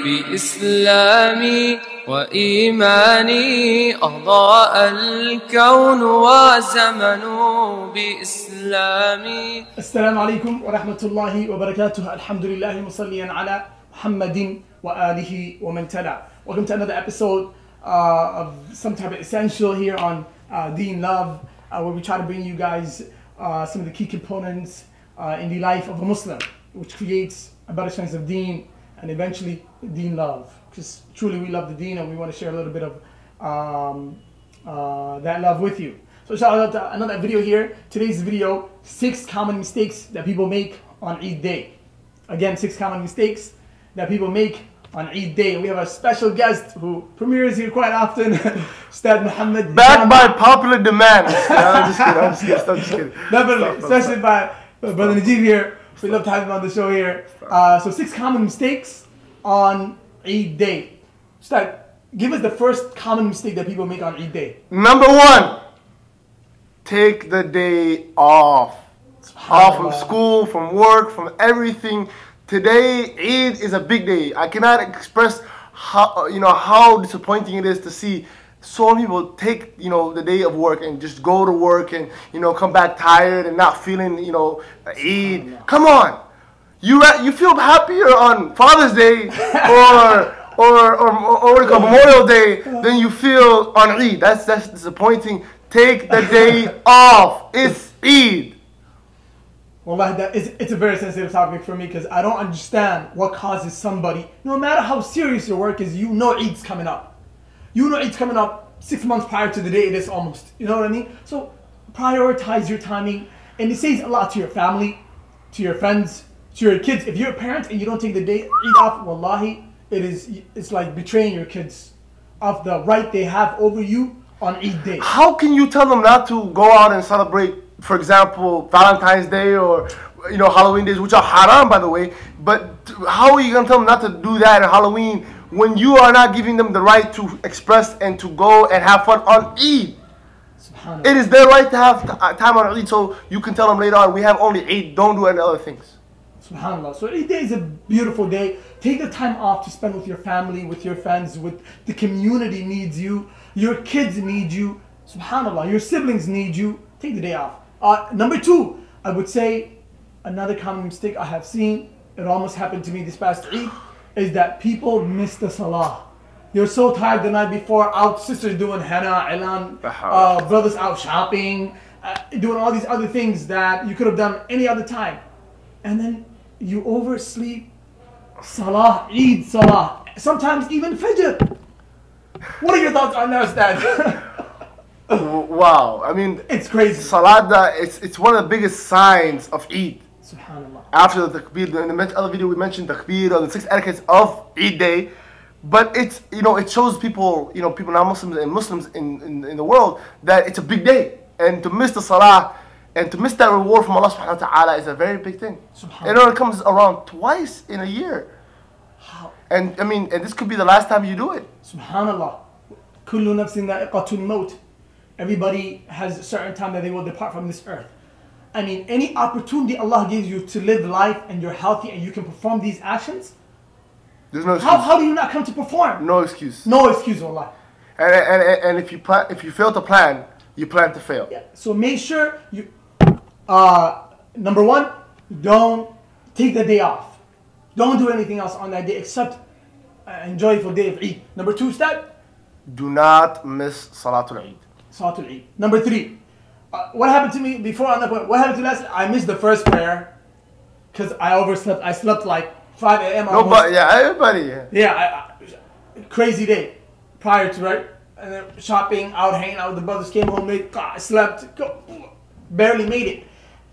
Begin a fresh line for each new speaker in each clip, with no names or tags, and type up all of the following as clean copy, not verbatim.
بإسلامي وإيماني أضاء الكون وزمن بإسلامي.
السلام عليكم ورحمة الله وبركاته. الحمد لله مصليا على محمد وآله ومن تلا. Welcome to another episode of some type of essential here on Deen Love, where we try to bring you guys some of the key components in the life of a Muslim, which creates a better sense of Deen and eventually Deen love. Because truly we love the Deen and we want to share a little bit of that love with you. So shout out to another video here. Today's video, 6 common mistakes that people make on Eid Day. Again, 6 common mistakes that people make on Eid Day. And we have a special guest who premieres here quite often, Ustad Muhammad.
Back by popular demand. I'm just kidding.
Definitely, especially by Brother Najib here. We love to have him on the show here. So 6 common mistakes on Eid Day. Ustad, give us the first common mistake that people make on Eid Day.
Number 1, take the day off. Off from school, from work, from everything. Today, Eid is a big day. I cannot express how disappointing it is to see so many people take the day of work and just go to work and come back tired and not feeling Eid. Come on, you feel happier on Father's Day or Memorial Day than you feel on Eid. That's disappointing. Take the day off. It's Eid.
Wallah, it's a very sensitive topic for me because I don't understand what causes somebody, no matter how serious your work is, Eid's coming up. Eid's coming up 6 months prior to the day it is almost. You know what I mean? So prioritize your timing, and it says a lot to your family, to your friends, to your kids. If you're a parent and you don't take the day Eid off, wallahi, it's like betraying your kids of the right they have over you on Eid Day.
How can you tell them not to go out and celebrate, for example, Valentine's Day or Halloween days, which are haram, by the way? But how are you going to tell them not to do that on Halloween when you are not giving them the right to express and to go and have fun on Eid? It is their right to have time on Eid, so you can tell them later on, we have only Eid, don't do any other things.
SubhanAllah. So Eid Day is a beautiful day. Take the time off to spend with your family, with your friends, with the community needs you. Your kids need you. SubhanAllah. Your siblings need you. Take the day off. Number 2, I would say another common mistake I have seen, it almost happened to me this past Eid, is that people miss the salah. You're so tired the night before, out sisters doing henna, ilan, brothers out shopping, doing all these other things that you could have done any other time. And then you oversleep salah, Eid salah, sometimes even Fajr. What are your thoughts on that, Ustad?
Wow, I mean,
it's crazy.
Salat, it's one of the biggest signs of Eid.
Subhanallah.
After the takbir, in the other video we mentioned takbir or the 6 etiquettes of Eid Day, but it's it shows people people non-Muslims and Muslims in the world that it's a big day, and to miss the salah and to miss that reward from Allah subhanahu wa ta'ala is a very big thing. And it comes around twice in a year.
How?
And I mean, and this could be the last time you do it.
Subhanallah. Kullu nafsin dha'iqatul maut. Everybody has a certain time that they will depart from this earth. I mean, any opportunity Allah gives you to live life and you're healthy and you can perform these actions,
there's no excuse.
How do you not come to perform?
No excuse.
No excuse, Allah.
And if you fail to plan, you plan to fail.
Yeah. So make sure you, number 1, don't take the day off. Don't do anything else on that day except enjoy the day of Eid. Number 2, Ustad?
Do not miss Salatul Eid.
Salatul Eid. Number 3, what happened to me before on that point? What happened to last? I missed the first prayer because I overslept. I slept like 5 a.m.
No, but yeah, everybody.
Yeah, crazy day prior to, right? And then shopping, out hanging out with the brothers, came home late. God, I slept, barely made it.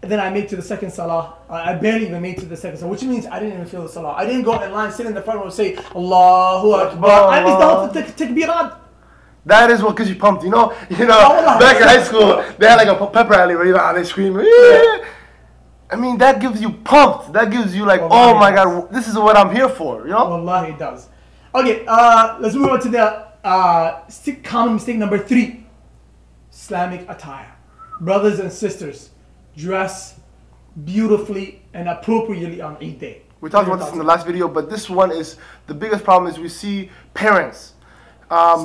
And then I made to the second salah. I barely even made to the second salah, which means I didn't even feel the salah. I didn't go in line, sit in the front row, and say Allahu Akbar. I missed the whole takbirat.
That is what gets you pumped, back in high school, they had like a pep rally where they scream. Yeah. I mean, that gives you pumped. That gives you like, oh my God, this is what I'm here for,
Wallahi, it does. Okay, let's move on to the common mistake number 3. Islamic attire. Brothers and sisters, dress beautifully and appropriately on Eid Day.
We talked about this in the last video, but this one is the biggest problem. Is we see parents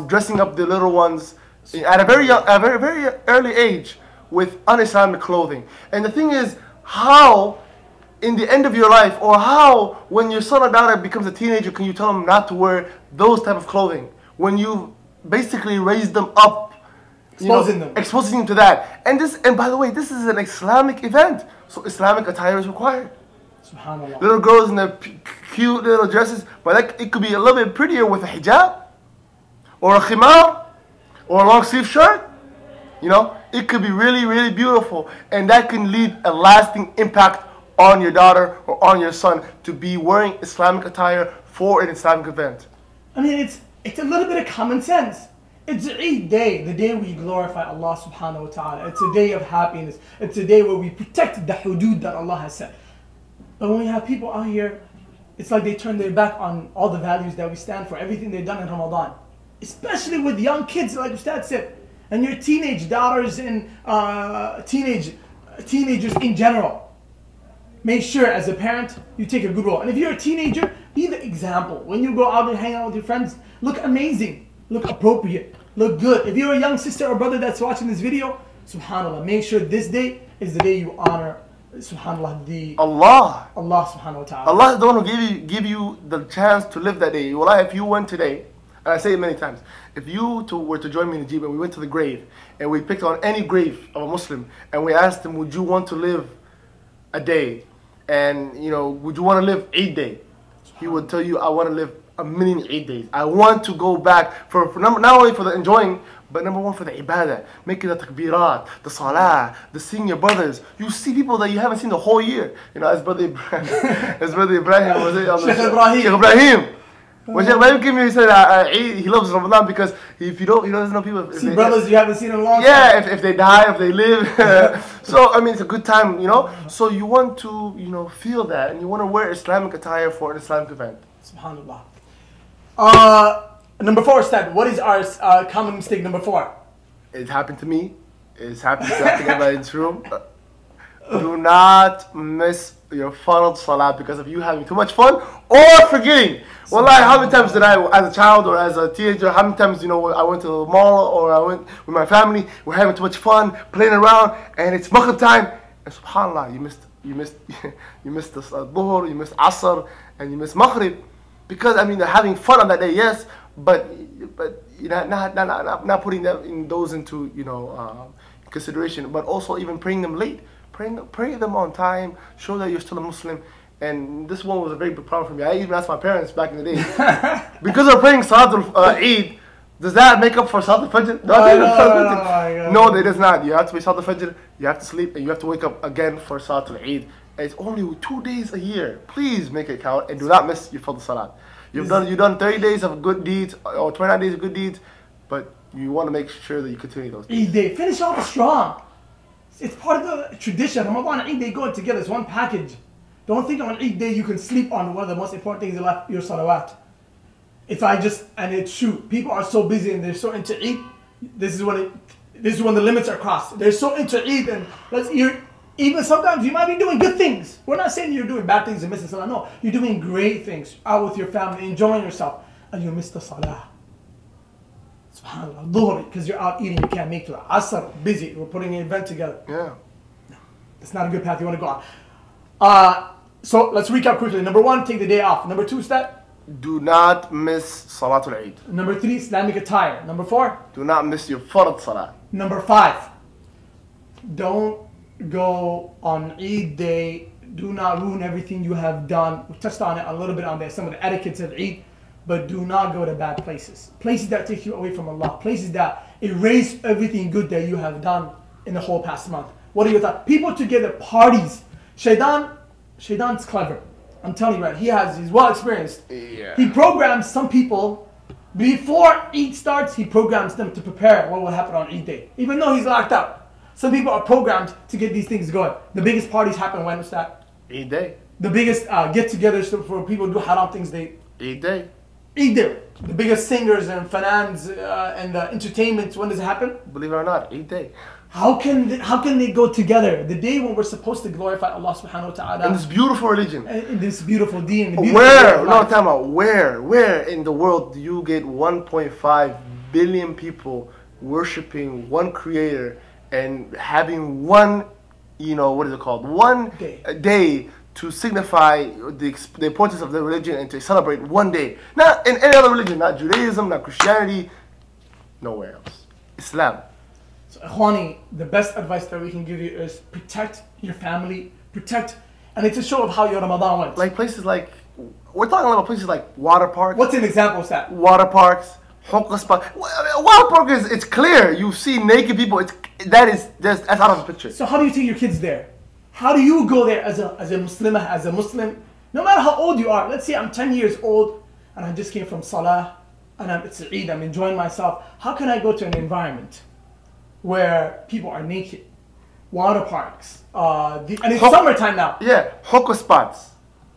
dressing up their little ones at a very young, a very early age with un-Islamic clothing. And the thing is, how in the end of your life, or how when your son or daughter becomes a teenager, can you tell them not to wear those type of clothing when you basically raised them up, exposing them to that? And by the way, this is an Islamic event, so Islamic attire is required.
Subhanallah.
Little girls in their cute little dresses, but it could be a little bit prettier with a hijab, or a khimar, or a long sleeve shirt. It could be really, really beautiful, and that can lead a lasting impact on your daughter or on your son to be wearing Islamic attire for an Islamic event.
I mean, it's a little bit of common sense. It's Eid day, the day we glorify Allah subhanahu wa ta'ala. It's a day of happiness. It's a day where we protect the hudud that Allah has set. But when we have people out here, it's like they turn their back on all the values that we stand for, everything they've done in Ramadan. Especially with young kids, like Ustad said, and your teenage daughters and teenagers in general. Make sure as a parent, you take a good role. And if you're a teenager, be the example. When you go out and hang out with your friends, look amazing, look appropriate, look good. If you're a young sister or brother that's watching this video, subhanAllah, make sure this day is the day you honor, subhanAllah, Allah subhanahu wa ta'ala.
Allah is the one who give you the chance to live that day. Wallah, if you went today, and I say it many times, if you were to join me in the Jeep and we went to the grave, and we picked on any grave of a Muslim, and we asked him, would you want to live a day? And would you want to live 8 days? He would tell you, I want to live a million 8 days. I want to go back for not only for the enjoying, but number one for the ibadah, making the takbirat, the salah, the seeing your brothers. You see people that you haven't seen the whole year. As brother Ibrahim, was it? Sheikh Ibrahim. When Sheikh Ibrahim came here, he said he loves Ramadan because if he doesn't know people.
See brothers you haven't seen in a long time.
Yeah, if they die, if they live. So I mean, it's a good time, So you want to, feel that, and you want to wear Islamic attire for an Islamic event.
Subhanallah. Number 4, Ustad. What is our common mistake number 4?
It happened to me. It's happened to everybody in this room. Do not miss your funneled salah because of you having too much fun or forgetting. Wallahi, how many times did I, as a child or as a teenager, how many times, I went to the mall or I went with my family, we're having too much fun, playing around, and it's maghrib time, and subhanallah, you missed the dhuhr, you missed asr, and you missed maghrib. Because, they're having fun on that day, yes, but not putting those into, consideration, but also even praying them late. Pray them on time, show that you're still a Muslim. And this one was a very big problem for me. I even asked my parents back in the day, because they're praying Salatul Eid, does that make up for Salatul Fajr? No, it does not. You have to pay Salatul Fajr, you have to sleep, and you have to wake up again for Salatul Eid. It's only 2 days a year. Please make it count and do not miss your Fardh Salat. You've done 30 days of good deeds or 29 days of good deeds, but you want to make sure that you continue those days.
Eid day, finish off strong. It's part of the tradition. Ramadan and Eid day go together. It's one package. Don't think on Eid day you can sleep on one of the most important things in life, your salawat. And it's true. People are so busy and they're so into Eid. This is when the limits are crossed. They're so into Eid, and even sometimes you might be doing good things. We're not saying you're doing bad things and missing salah. No, you're doing great things out with your family, enjoying yourself, and you miss the salah. SubhanAllah, dhuhr, because you're out eating, you can't make it. Asr, busy, we're putting an event together.
Yeah.
No, that's not a good path you want to go on. So let's recap quickly. Number 1, take the day off. Number 2, Ustad?
Do not miss Salatul Eid.
Number 3, Islamic attire. Number 4?
Do not miss your Fard Salah.
Number 5, don't go on Eid day. Do not ruin everything you have done. We touched on it a little bit on there, some of the etiquettes of Eid. But do not go to bad places. Places that take you away from Allah. Places that erase everything good that you have done in the whole past month. What are your thoughts? People together, parties. Shaitan's clever. I'm telling you, right? He's well experienced.
Yeah.
He programs some people, before Eid starts, he programs them to prepare what will happen on Eid day. Even though he's locked up. Some people are programmed to get these things going. The biggest parties happen when? What's that?
Eid day.
The biggest get-togethers for people to do haram things,
Eid day.
Eid day. The biggest singers and fanans and entertainment, when does it happen?
Believe it or not, Eid day.
How can they go together? The day when we're supposed to glorify Allah subhanahu wa ta'ala.
In this beautiful religion.
In this beautiful deen.
Where? No, time out. Where in the world do you get 1.5 billion people worshiping one creator and having one, what is it called? One day to signify the importance of the religion and to celebrate one day. Not in any other religion, not Judaism, not Christianity, nowhere else. Islam.
So, Ikhwani, the best advice that we can give you is protect your family, and it's a show of how your Ramadan went.
Like places like, we're talking about places like water parks.
What's an example of that?
Water parks, hookah spot. Water park it's clear. You see naked people. That's out of the picture.
So how do you take your kids there? How do you go there as a Muslimah, as a Muslim? No matter how old you are. Let's say I'm 10 years old and I just came from Salah and it's Eid. I'm enjoying myself. How can I go to an environment where people are naked? Water parks. And it's summertime now.
Yeah, hookah spots.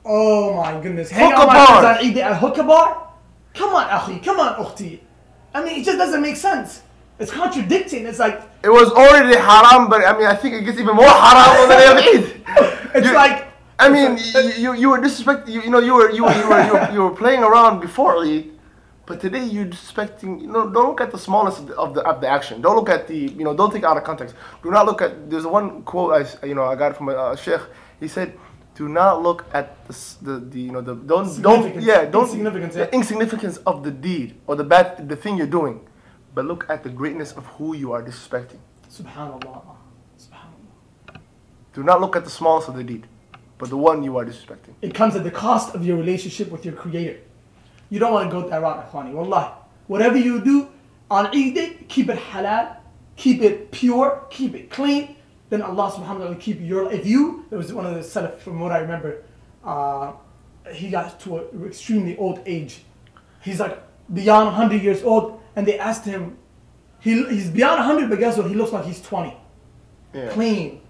Oh my goodness. Hang out my friends on Eid at a hookah bar? Come on, akhi. Come on, ukhti. I mean, it just doesn't make sense. It's contradicting. It's like...
It was already haram, but I think it gets even more haram on the day of Eid.
It's like...
I mean, you were disrespecting... You were playing around before Eid. But today you're disrespecting, don't look at the smallness of the action. Don't look at the, don't take it out of context. Do not look at, there's one quote I got from a sheikh. He said, do not look at the insignificance of the deed or the thing you're doing, but look at the greatness of who you are disrespecting.
Subhanallah.
Do not look at the smallness of the deed, but the one you are disrespecting.
It comes at the cost of your relationship with your Creator. You don't want to go that route, Ikhwani. Wallahi. Whatever you do on Eid day, keep it halal, keep it pure, keep it clean. Then Allah subhanahu wa ta'ala will keep your... There was one of the Salaf, from what I remember, he got to an extremely old age. He's like beyond 100 years old, and they asked him, he's beyond 100, but guess what? He looks like he's 20. Yeah. Clean,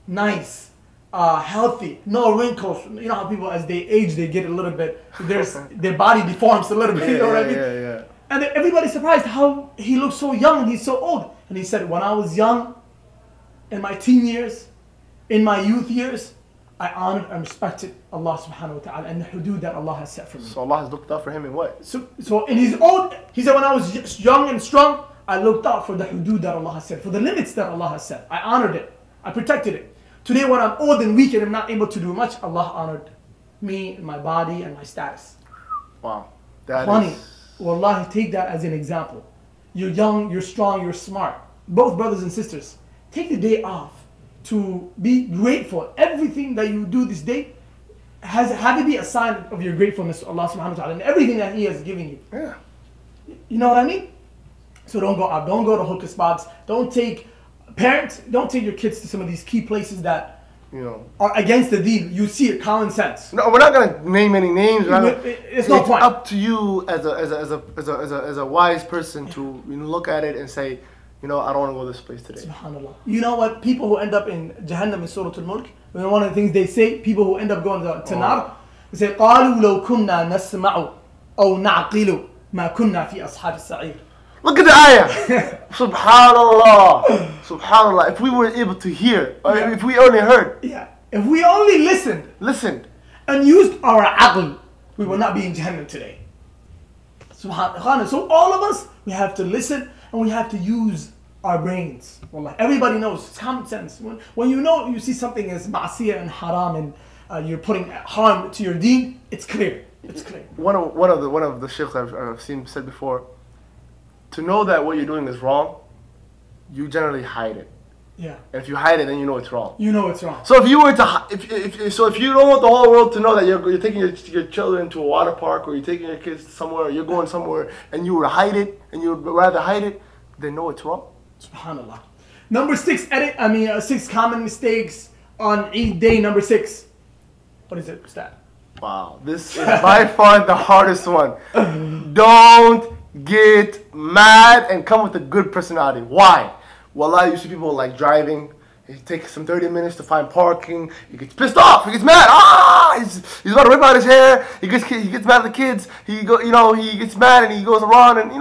nice. Healthy, no wrinkles. You know how people, as they age, they get a little bit, their body deforms a little bit, you know what I mean?
Yeah.
And everybody's surprised how he looks so young and he's so old. And he said, when I was young, in my teen years, in my youth years, I honored and respected Allah subhanahu wa ta'ala and the hudud that Allah has set for me.
So Allah has looked out for him in what?
So in his old, he said, when I was young and strong, I looked out for the hudud that Allah has set, for the limits that Allah has set. I honored it. I protected it. Today when I'm old and weak and I'm not able to do much, Allah honored me and my body and my status.
Wow.
Funny. Wallahi, take that as an example. You're young, you're strong, you're smart. Both brothers and sisters. Take the day off to be grateful. Everything that you do this day have to be a sign of your gratefulness to Allah subhanahu wa ta'ala and everything that He has given you.
Yeah.
You know what I mean? So don't go out. Don't go to hookah spots. Parents, don't take your kids to some of these key places that are against the deen. You see it, common sense.
No, we're not gonna name any names.
It's no point.
It's up to you as a wise person to look at it and say, I don't want to go to this place today.
Subhanallah. You know what? People who end up in Jahannam in Surah Al-Mulk, one of the things they say, people who end up going to Nar, they say, قَالُوا لَوْ كُنَّا نَسْمَعُ أَوْ نَعْقِلُ مَا كُنَّا فِي أَصْحَابِ السَّعِيرِ.
Look at the ayah. Subhanallah. Subhanallah. If we were able to hear, or if we only heard.
Yeah. If we only listened. And used our aql, we will not be in Jahannam today. Subhanallah. So all of us, we have to listen and we have to use our brains. Wallah. Everybody knows. It's common sense. When you see something as ma'asiyah and haram and you're putting harm to your deen, it's clear. It's clear.
One of the sheikhs I've seen said before, to know that what you're doing is wrong, you generally hide it.
Yeah.
And if you hide it, then you know it's wrong.
You know it's wrong.
So if you were to, if you don't want the whole world to know that you're taking your children to a water park or you're taking your kids somewhere, or you're going somewhere, and you would hide it, and you would rather hide it, then know it's wrong.
Subhanallah. Number 6 6 common mistakes on Eid day. Number 6. What is it? What's that?
Wow, this is by far the hardest one. Don't get mad and come with a good personality. Why? Wallah, you see people like driving. It takes some 30 minutes to find parking. He gets pissed off. He gets mad. He's about to rip out his hair. He gets mad at the kids. He gets mad and he goes around and.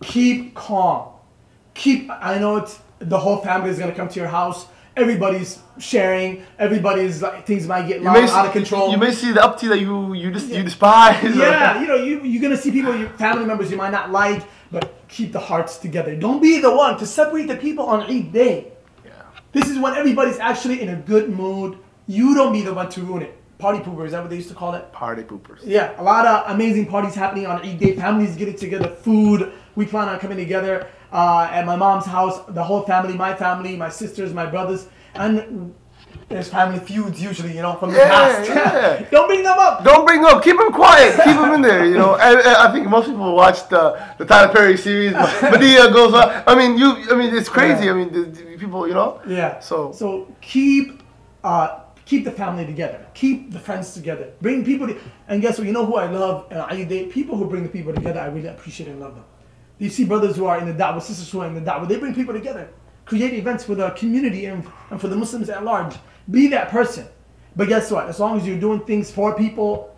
Keep
calm. I know the whole family is gonna come to your house. Everybody's sharing. Everybody's like, things might get out of control.
You may see the upty that you despise.
Yeah, you know, you're gonna see people, your family members you might not like, but keep the hearts together. Don't be the one to separate the people on Eid day.
Yeah.
This is when everybody's actually in a good mood. You don't be the one to ruin it. Party poopers, is that what they used to call it?
Party poopers.
Yeah, a lot of amazing parties happening on Eid day. Families getting together, food. We plan on coming together at my mom's house. The whole family, my sisters, my brothers, and there's family feuds usually, you know, from the past.
Yeah.
Don't bring them up.
Don't bring them up. Keep them quiet. Keep them in there. You know, and I think most people watch the Tyler Perry series. Medea goes. I mean, it's crazy.
Yeah.
I mean, the people, you know.
Yeah.
So
keep the family together. Keep the friends together. Bring people and guess what? You know who I love? People who bring the people together, I really appreciate and love them. You see brothers who are in the da'wah, sisters who are in the da'wah, they bring people together. Create events for the community and for the Muslims at large. Be that person. But guess what? As long as you're doing things for people,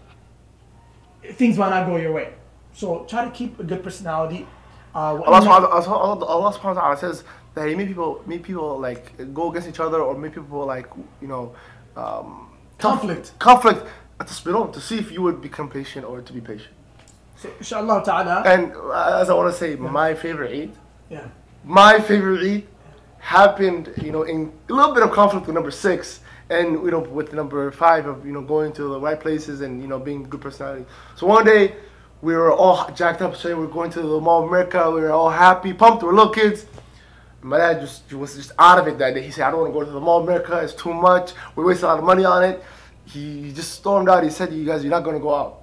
things might not go your way. So try to keep a good personality.
Allah subhanahu wa ta'ala says that He made people like go against each other, or make people like, you know,
conflict
to see if you would become patient or to be patient.
So, inshallah ta'ala.
And as I want to say, my favorite Eid,
yeah,
happened, you know, in a little bit of conflict with number 6, and you know, with number 5 of, you know, going to the right places and, you know, being good personality. So one day we were all jacked up, so we were going to the Mall of America. We were all happy, pumped. We were little kids. My dad was just out of it that day. He said, "I don't want to go to the Mall of America. It's too much. We wasted a lot of money on it." He just stormed out. He said, "You guys, you're not going to go out."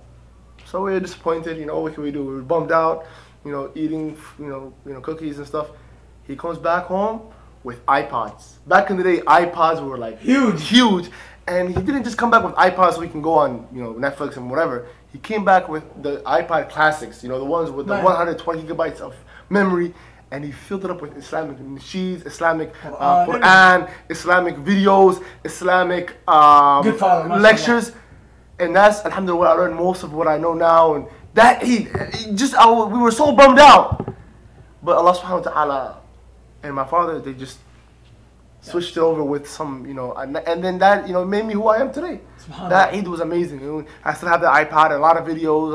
So we were disappointed. You know, what can we do? We were bummed out. You know, eating, you know, cookies and stuff. He comes back home with iPods. Back in the day, iPods were like huge. And he didn't just come back with iPods so we can go on, you know, Netflix and whatever. He came back with the iPod Classics, you know, the ones with the 120 gigabytes of memory. And he filled it up with Islamic nasheeds, Islamic Quran, Islamic videos, Islamic lectures. And that's, alhamdulillah, what I learned most of what I know now. And that, we were so bummed out. But Allah subhanahu wa ta'ala and my father, they just switched it over with some, you know, and then that, you know, made me who I am today. That Eid was amazing. You know, I still have the iPod, a lot of videos,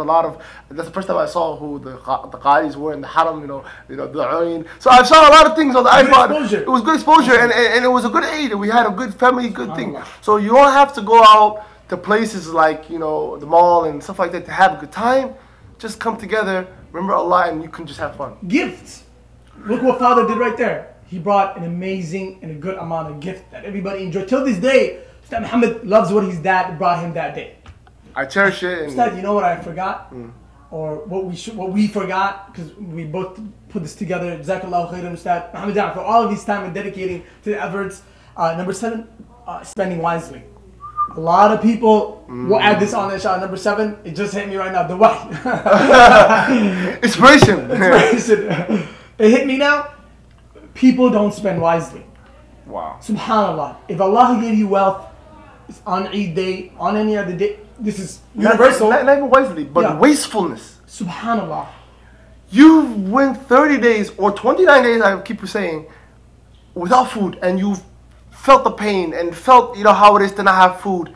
that's the first time I saw who the Qadis were in the Haram, you know, the Ayn. So I saw a lot of things on the iPod. It was good exposure, and it was a good Eid. We had a good family, good thing. So you don't have to go out to places like, you know, the mall and stuff like that to have a good time. Just come together, remember Allah, and you can just have fun.
Gifts. Look what Father did right there. He brought an amazing and a good amount of gift that everybody enjoyed. Till this day, Ustad Muhammad loves what his dad brought him that day.
I cherish it.
Ustad, you know what I forgot? Or what we forgot, because we both put this together. Jazakallahu khairan, Ustad Muhammad, for all of his time and dedicating to the efforts. Number 7, spending wisely. A lot of people will add this on, inshallah. Number 7, it just hit me right now. The wahy.
Inspiration.
It hit me now. People don't spend wisely.
Wow.
Subhanallah. If Allah gave you wealth, it's on Eid day, on any other day, this is universal.
Not even wisely, but wastefulness.
Subhanallah.
You went 30 days or 29 days, I keep saying, without food, and you've felt the pain and felt, you know, how it is to not have food.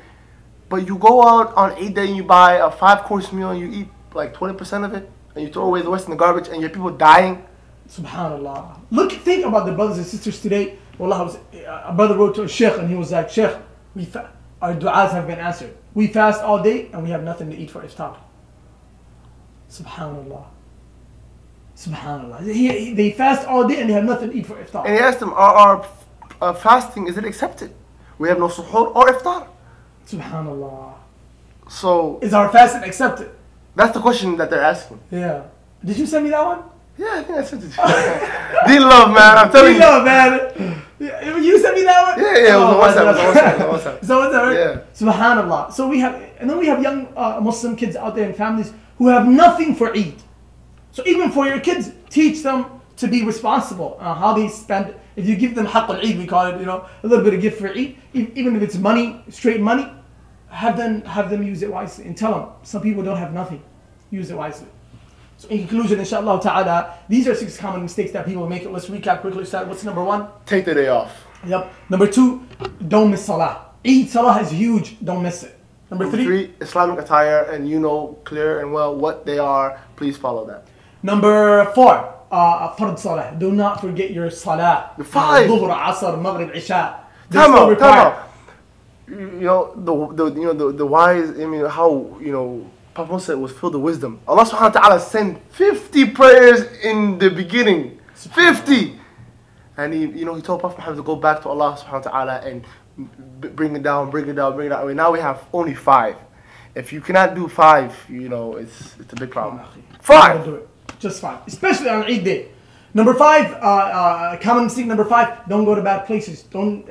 But you go out on Eid day and you buy a 5-course meal and you eat like 20% of it, and you throw away the rest in the garbage, and you have people dying.
Subhanallah. Think about the brothers and sisters today. Wallah, a brother wrote to a sheikh and he was like, "Sheikh, our du'as have been answered. We fast all day and we have nothing to eat for iftar." Subhanallah. Subhanallah. They fast all day and they have nothing to eat for iftar.
And he asked them, our fasting, is it accepted? We have no suhoor or iftar.
Subhanallah.
So,
is our fasting accepted?
That's the question that they're asking.
Yeah. Did you send me that one?
Yeah, I think I sent it to you. Deen love, man. I'm telling you.
Deen love, man. You sent me that one?
Yeah, it was on WhatsApp.
So what's that, right?
Yeah.
Subhanallah. So we have young Muslim kids out there in families who have nothing for Eid. So even for your kids, teach them to be responsible. How they spend. If you give them haqq al-Eid, we call it, you know, a little bit of gift for Eid. Even if it's money, straight money, have them use it wisely and tell them some people don't have nothing. Use it wisely. So in conclusion, inshallah ta'ala, these are 6 common mistakes that people make. Let's recap quickly. What's number 1?
Take the day off.
Yep. Number 2, don't miss salah. Eid salah is huge. Don't miss it. Number 3,
Islamic attire, and you know clear and well what they are. Please follow that.
Number 4, fard salah. Do not forget your salah.
5.
Dhuhr, Asr, Maghrib, Isha.
Time out. You know the wise. I mean, how Prophet Musa was filled with wisdom. Allah Subhanahu wa Taala sent 50 prayers in the beginning. 50, and he told Prophet Muhammad to go back to Allah Subhanahu wa Taala and bring it down. I mean, now we have only 5. If you cannot do 5, it's a big problem. 5.
Do it. Just 5, especially on Eid day. Number 5, common mistake number 5, don't go to bad places. Don't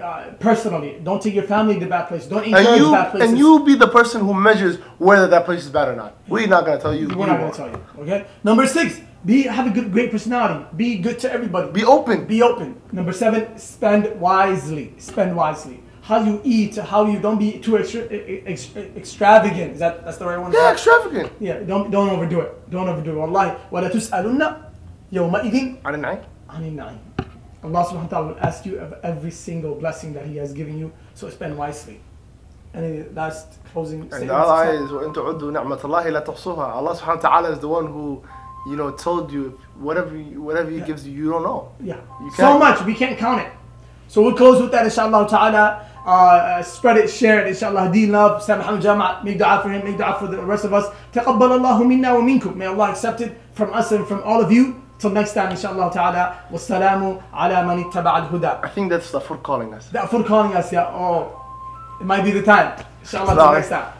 take your family to bad places. Don't encourage bad places.
And you be the person who measures whether that place is bad or not. We're not going to tell you.
We're not going to tell you. Okay. Number 6, have a great personality. Be good to everybody.
Be open.
Be open. Number 7, spend wisely. Spend wisely. How you eat, don't be too extravagant. That's the right one?
Yeah, extravagant.
Yeah, don't overdo it. Don't overdo it. Wallahi, وَلَا تُسْأَلُنَّ يَوْمَئِذٍ عَنِ النَّعِيمِ. Allah subhanahu wa ta'ala will ask you of every single blessing that He has given you, so spend wisely. Any last closing statements?
And Allah is وَإِن تُعُدُّوا نِعْمَةَ اللَّهِ لَا تُحْصُوهَا. Allah subhanahu wa ta'ala is the one who, told you whatever He gives you, you don't know.
Yeah, so much, we can't count it. So we'll close with that, inshallah ta'ala. Spread it, share it, inshallah. Deen love, Ustaz Muhammad Jama', make dua for him, make dua for the rest of us. تَقَبَّلَ اللَّهُ مِنَّا وَمِنْكُمْ. May Allah accept it from us and from all of you. Till next time, inshallah ta'ala. Wassalamu ala man ittaba' al-huda.
I think that's the food calling us.
The food calling us, yeah. Oh, it might be the time. Inshallah, till next time.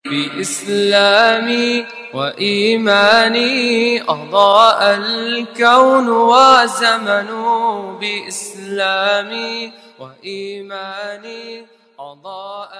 بإسلامي وإيماني أضاء الكون وزمن بإسلامي وإيماني أضاء